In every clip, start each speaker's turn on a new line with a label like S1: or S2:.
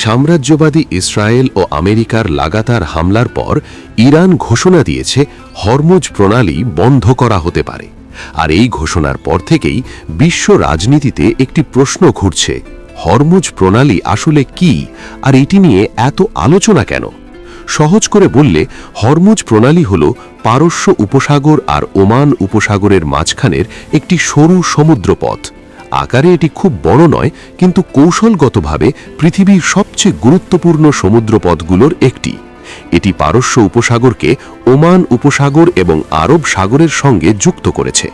S1: সাম্রাজ্যবাদী ইসরায়েল ও আমেরিকার লাগাতার হামলার পর ইরান ঘোষণা দিয়েছে হরমুজ প্রণালী বন্ধ করা হতে পারে। আর এই ঘোষণার পর থেকেই বিশ্ব রাজনীতিতে একটি প্রশ্ন ঘুরছে, হরমুজ প্রণালী আসলে কি, আর এটি নিয়ে এত আলোচনা কেন? সহজ করে বললে, হরমুজ প্রণালী হল পারস্য উপসাগর আর ওমান উপসাগরের মাঝখানের একটি সরু সমুদ্রপথ। আকারে এটি খুব বড় নয়, কিন্তু কৌশলগতভাবে পৃথিবীর সবচেয়ে গুরুত্বপূর্ণ সমুদ্রপথগুলোর একটি। এটি পারস্য উপসাগরকে ওমান উপসাগর এবং আরব সাগরের সঙ্গে যুক্ত করেছে।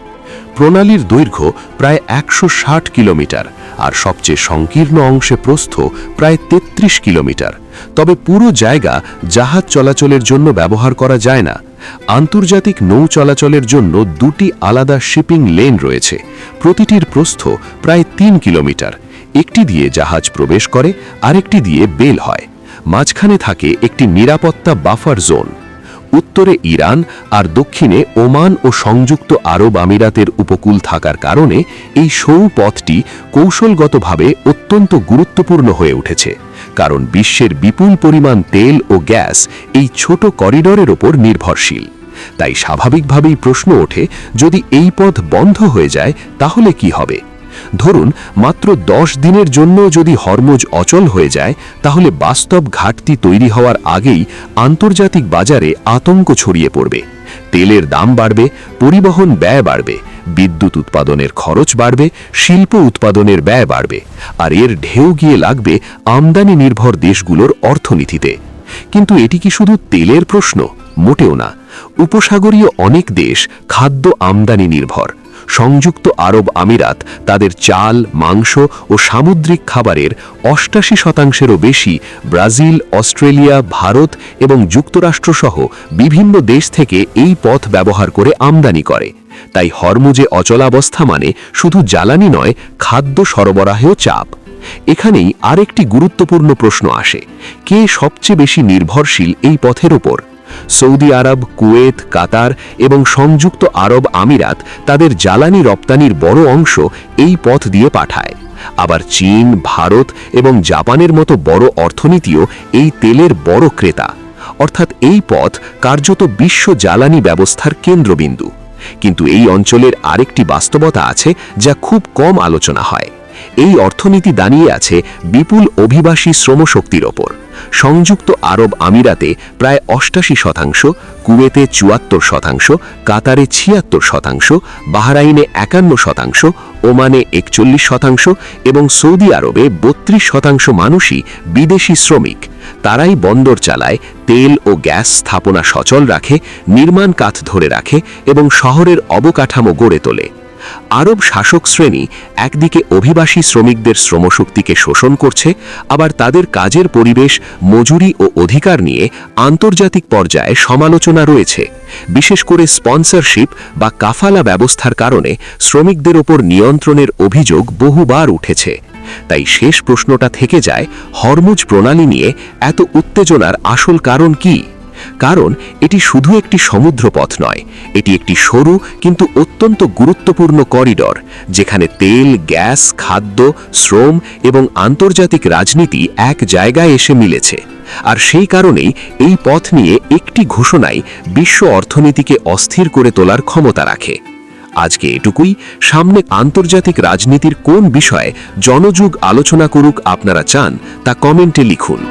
S1: প্রণালীর দৈর্ঘ্য প্রায় ১৬০ কিলোমিটার আর সবচেয়ে সংকীর্ণ অংশে প্রস্থ প্রায় ৩৩ কিলোমিটার। তবে পুরো জায়গা জাহাজ চলাচলের জন্য ব্যবহার করা যায় না। আন্তর্জাতিক নৌ চলাচলের জন্য দুটি আলাদা শিপিং লেন রয়েছে। প্রতিটির প্রস্থ প্রায় ৩ কিলোমিটার। একটি দিয়ে জাহাজ প্রবেশ করে, আরেকটি দিয়ে বেল হয়। মাঝখানে থাকে একটি নিরাপত্তা বাফার জোন। উত্তরে ইরান আর দক্ষিণে ওমান ও সংযুক্ত আরব আমিরাতের উপকূল থাকার কারণে এই সরু পথটি কৌশলগতভাবে অত্যন্ত গুরুত্বপূর্ণ হয়ে উঠেছে, কারণ বিশ্বের বিপুল পরিমাণ তেল ও গ্যাস এই ছোট করিডরের ওপর নির্ভরশীল। তাই স্বাভাবিকভাবেই প্রশ্ন ওঠে, যদি এই পথ বন্ধ হয়ে যায় তাহলে কি হবে? ধরুন মাত্র ১০ দিনের জন্য যদি হরমুজ অচল হয়ে যায়, তাহলে বাস্তব ঘাটতি তৈরি হওয়ার আগেই আন্তর্জাতিক বাজারে আতঙ্ক ছড়িয়ে পড়বে। তেলের দাম বাড়বে, পরিবহন ব্যয় বাড়বে, বিদ্যুৎ উৎপাদনের খরচ বাড়বে, শিল্প উৎপাদনের ব্যয় বাড়বে, আর এর ঢেউ গিয়ে লাগবে আমদানি নির্ভর দেশগুলোর অর্থনীতিতে। কিন্তু এটি কি শুধু তেলের প্রশ্ন? মোটেও না। উপসাগরীয় অনেক দেশ খাদ্য আমদানি নির্ভর। সংযুক্ত আরব আমিরাত তাদের চাল, মাংস ও সামুদ্রিক খাবারের ৮৮%-এরও বেশি ব্রাজিল, অস্ট্রেলিয়া, ভারত এবং যুক্তরাষ্ট্রসহ বিভিন্ন দেশ থেকে এই পথ ব্যবহার করে আমদানি করে। তাই হরমুজে অচলাবস্থা মানে শুধু জ্বালানি নয়, খাদ্য সরবরাহেও চাপ। এখানেই আরেকটি গুরুত্বপূর্ণ প্রশ্ন আসে, কে সবচেয়ে বেশি নির্ভরশীল এই পথের ওপর? সৌদি আরব, কুয়েত, কাতার এবং সংযুক্ত আরব আমিরাত তাদের জ্বালানি রপ্তানির বড় অংশ এই পথ দিয়ে পাঠায়। আবার চীন, ভারত এবং জাপানের মতো বড় অর্থনীতিও এই তেলের বড় ক্রেতা। অর্থাৎ এই পথ কার্যত বিশ্ব জ্বালানি ব্যবস্থার কেন্দ্রবিন্দু। কিন্তু এই অঞ্চলের আরেকটি বাস্তবতা আছে যা খুব কম আলোচনা হয়। এই অর্থনীতি দাঁড়িয়ে আছে বিপুল অভিবাসী শ্রমশক্তির ওপর। সংযুক্ত আরব আমিরাতে প্রায় ৮৮%, কুয়েতে ৭৪%, কাতারে ৭৬%, বাহরাইনে ৫১%, ওমানে ৪১% এবং সৌদি আরবে ৩২% মানুষই বিদেশি শ্রমিক। তারাই বন্দর চালায়, তেল ও গ্যাস স্থাপনা সচল রাখে, নির্মাণ কাজ ধরে রাখে এবং শহরের অবকাঠামো গড়ে তোলে। আরব শাসক শ্রেণী একদিকে অভিবাসী শ্রমিকদের শ্রমশক্তিকে শোষণ করছে, আবার তাদের কাজের পরিবেশ, মজুরি ও অধিকার নিয়ে আন্তর্জাতিক পর্যায়ে সমালোচনা রয়েছে। বিশেষ করে স্পন্সরশিপ বা কাফালা ব্যবস্থার কারণে শ্রমিকদের ওপর নিয়ন্ত্রণের অভিযোগ বহুবার উঠেছে। তাই শেষ প্রশ্নটা থেকে যায়, হরমুজ প্রণালী নিয়ে এত উত্তেজনার আসল কারণ কি? কারণ এটি শুধু একটি সমুদ্রপথ নয়, এটি একটি সরু কিন্তু অত্যন্ত গুরুত্বপূর্ণ করিডর, যেখানে তেল, গ্যাস, খাদ্য, শ্রম এবং আন্তর্জাতিক রাজনীতি এক জায়গায় এসে মিলেছে। আর সেই কারণেই এই পথ নিয়ে একটি ঘোষণাই বিশ্ব অর্থনীতিকে অস্থির করে তোলার ক্ষমতা রাখে। আজকে এটুকুই। সামনে আন্তর্জাতিক রাজনীতির কোন বিষয়ে জনযুগ আলোচনা করুক আপনারা চান, তা কমেন্টে লিখুন।